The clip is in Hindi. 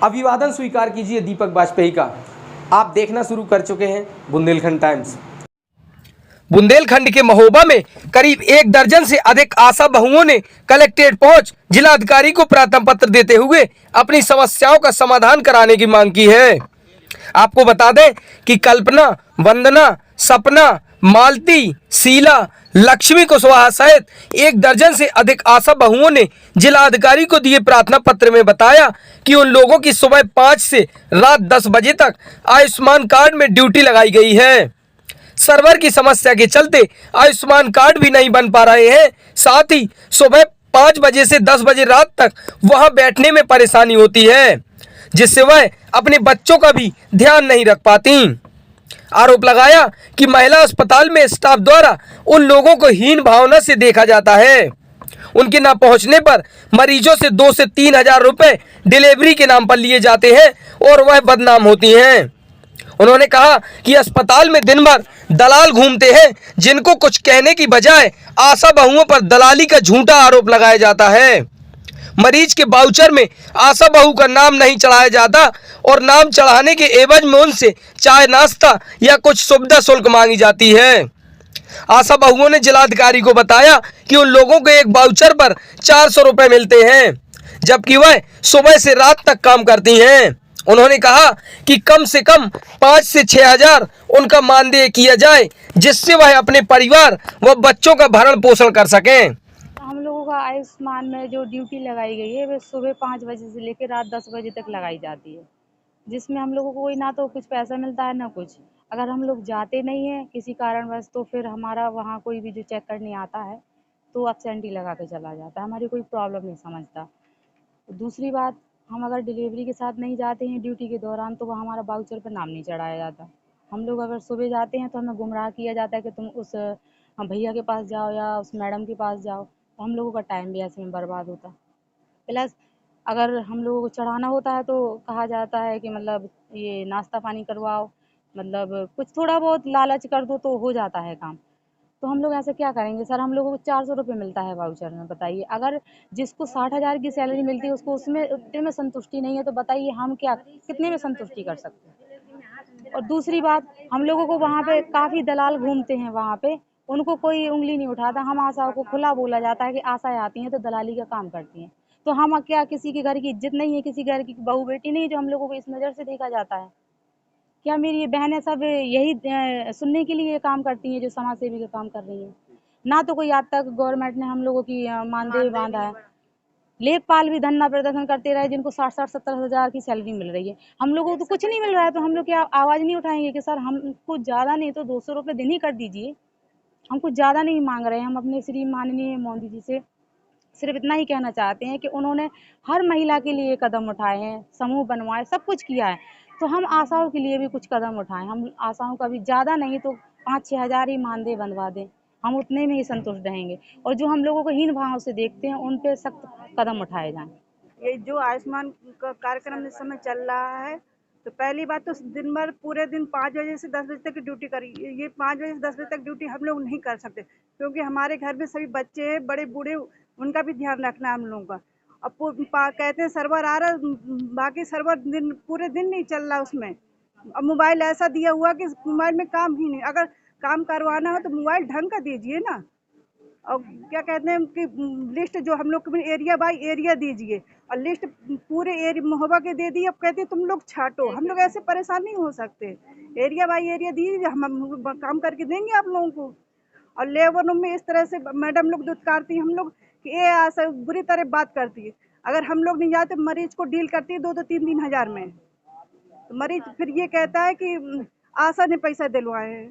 अभिवादन स्वीकार कीजिए दीपक वाजपेयी का। आप देखना शुरू कर चुके हैं बुंदेलखंड टाइम्स। बुंदेलखंड के महोबा में करीब 1 दर्जन से अधिक आशा बहुओं ने कलेक्ट्रेट पहुंच जिलाधिकारी को प्रार्थना पत्र देते हुए अपनी समस्याओं का समाधान कराने की मांग की है। आपको बता दें कि कल्पना, वंदना, सपना, मालती, शीला, लक्ष्मी कुशवाहा सहित 1 दर्जन से अधिक आशा बहुओं ने जिलाधिकारी को दिए प्रार्थना पत्र में बताया कि उन लोगों की सुबह 5 से रात 10 बजे तक आयुष्मान कार्ड में ड्यूटी लगाई गई है। सर्वर की समस्या के चलते आयुष्मान कार्ड भी नहीं बन पा रहे हैं। साथ ही सुबह 5 बजे से 10 बजे रात तक वहां बैठने में परेशानी होती है, जिससे वह अपने बच्चों का भी ध्यान नहीं रख पाती। आरोप लगाया कि महिला अस्पताल में स्टाफ द्वारा उन लोगों को हीन भावना से देखा जाता है। उनके न पहुंचने पर मरीजों से 2 से 3 हजार रुपए डिलीवरी के नाम पर लिए जाते हैं और वह बदनाम होती हैं। उन्होंने कहा कि अस्पताल में दिन भर दलाल घूमते हैं, जिनको कुछ कहने की बजाय आशा बहुओं पर दलाली का झूठा आरोप लगाया जाता है। मरीज के बाउचर में आशा बहू का नाम नहीं चढ़ाया जाता और नाम चढ़ाने के एवज में उनसे चाय नाश्ता या कुछ सुविधा शुल्क मांगी जाती है। आशा बहुओं ने जिलाधिकारी को बताया कि उन लोगों को एक बाउचर पर 400 रुपए मिलते हैं, जबकि वह सुबह से रात तक काम करती हैं। उन्होंने कहा कि कम से कम 5 से 6 हजार उनका मानदेय किया जाए, जिससे वह अपने परिवार व बच्चों का भरण पोषण कर सकें। हम लोगों का आयुष्मान में जो ड्यूटी लगाई गई है वह सुबह 5 बजे से लेकर रात 10 बजे तक लगाई जाती है, जिसमें हम लोगों को कोई ना तो कुछ पैसा मिलता है ना कुछ। अगर हम लोग जाते नहीं हैं किसी कारणवश तो फिर हमारा वहाँ कोई भी जो चेक करने आता है तो एब्सेंटी लगा के चला जाता है, हमारी कोई प्रॉब्लम नहीं समझता। दूसरी बात, हम अगर डिलीवरी के साथ नहीं जाते हैं ड्यूटी के दौरान तो वह हमारा बाउचर पर नाम नहीं चढ़ाया जाता। हम लोग अगर सुबह जाते हैं तो हमें गुमराह किया जाता है कि तुम उस भैया के पास जाओ या उस मैडम के पास जाओ, तो हम लोगों का टाइम भी ऐसे में बर्बाद होता। प्लस अगर हम लोगों को चढ़ाना होता है तो कहा जाता है कि मतलब ये नाश्ता पानी करवाओ, मतलब कुछ थोड़ा बहुत लालच कर दो तो हो जाता है काम। तो हम लोग ऐसे क्या करेंगे सर, हम लोगों को 400 रुपये मिलता है वाउचर में, बताइए। अगर जिसको 60 हजार की सैलरी मिलती है उसको उसमें उतने में संतुष्टि नहीं है तो बताइए हम क्या कितने में संतुष्टि कर सकते हैं। और दूसरी बात, हम लोगों को वहाँ पे काफ़ी दलाल घूमते हैं, वहाँ पे उनको कोई उंगली नहीं उठाता। हम आशाओं को खुला बोला जाता है कि आशाएं आती हैं तो दलाली का काम करती हैं। तो हम क्या किसी के घर की इज्जत नहीं है, किसी घर की बहू बेटी नहीं है जो हम लोगों को इस नज़र से देखा जाता है? क्या मेरी ये बहनें सब यही सुनने के लिए काम करती हैं जो समाज सेवी का काम कर रही हैं? ना तो कोई आज तक गवर्नमेंट ने हम लोगों की मानदेय बांधा है। लेखपाल भी धरना प्रदर्शन करते रहे जिनको 60-60, 70 हजार की सैलरी मिल रही है। हम लोगों को तो कुछ नहीं मिल रहा है, तो हम लोग क्या आवाज़ नहीं उठाएंगे कि सर हमको ज़्यादा नहीं तो 200 रुपये दिन ही कर दीजिए, हम कुछ ज़्यादा नहीं मांग रहे हैं। हम अपने श्री माननीय मोदी जी से सिर्फ इतना ही कहना चाहते हैं कि उन्होंने हर महिला के लिए कदम उठाए हैं, समूह बनवाए, सब कुछ किया है, तो हम आशाओं के लिए भी कुछ कदम उठाएं। हम आशाओं का भी ज़्यादा नहीं तो 5-6 हजार ही मानदेय बनवा दें, हम उतने में ही संतुष्ट रहेंगे। और जो हम लोगों को हीन भाव से देखते हैं उन पे सख्त कदम उठाए जाएं। ये जो आयुष्मान का कार्यक्रम इस समय चल रहा है, तो पहली बात तो दिन भर पूरे दिन 5 बजे से 10 बजे तक की ड्यूटी करी। ये 5 बजे से 10 बजे तक ड्यूटी हम लोग नहीं कर सकते, क्योंकि हमारे घर में सभी बच्चे हैं, बड़े बूढ़े, उनका भी ध्यान रखना है हम लोगों का। अब कहते हैं सर्वर आ रहा, बाकी सर्वर पूरे दिन नहीं चल रहा उसमें। अब मोबाइल ऐसा दिया हुआ कि मोबाइल में काम ही नहीं। अगर काम करवाना हो तो मोबाइल ढंग का दीजिए ना। और क्या कहते हैं कि लिस्ट जो हम लोग एरिया बाय एरिया दीजिए, और लिस्ट पूरे एरिया महोबा के दे दी। अब कहते हैं तुम लोग छाटो, हम लोग ऐसे परेशान नहीं हो सकते। एरिया बाय एरिया दीजिए, हम काम करके देंगे आप लोगों को। और लेबर रूम में इस तरह से मैडम लोग दुत्कारती है हम लोग कि ये ऐसा बुरी तरह बात करती है। अगर हम लोग नहीं जाते मरीज को डील करती है 2-3 हजार में, तो मरीज फिर ये कहता है कि आशा ने पैसा दिलवाए हैं।